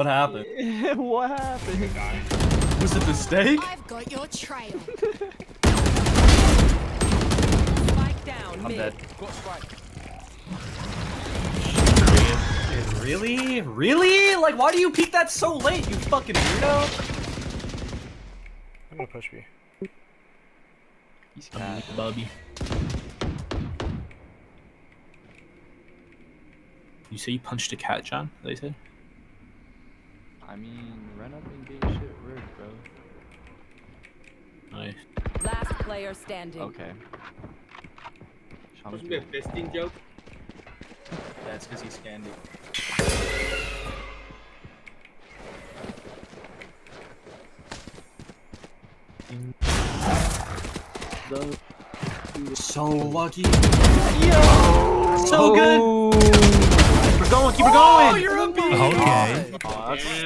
What happened? What happened? Was it the steak? I've got your trail. Spike down. I'm mid. dead. Got spike. Dude, really? Really? Like, why do you peek that so late, you fucking weirdo? I'm gonna push me. He's cat. Bubby. You say you punched a cat, John? They said. I mean, run up and get shit rigged, bro. Nice. Last player standing. Okay. Supposed to be a fisting joke. That's because he's scanned it. So lucky. Yo! So good! Keep it going, keep it going! Oh, you're a beast! Okay. Oh, that's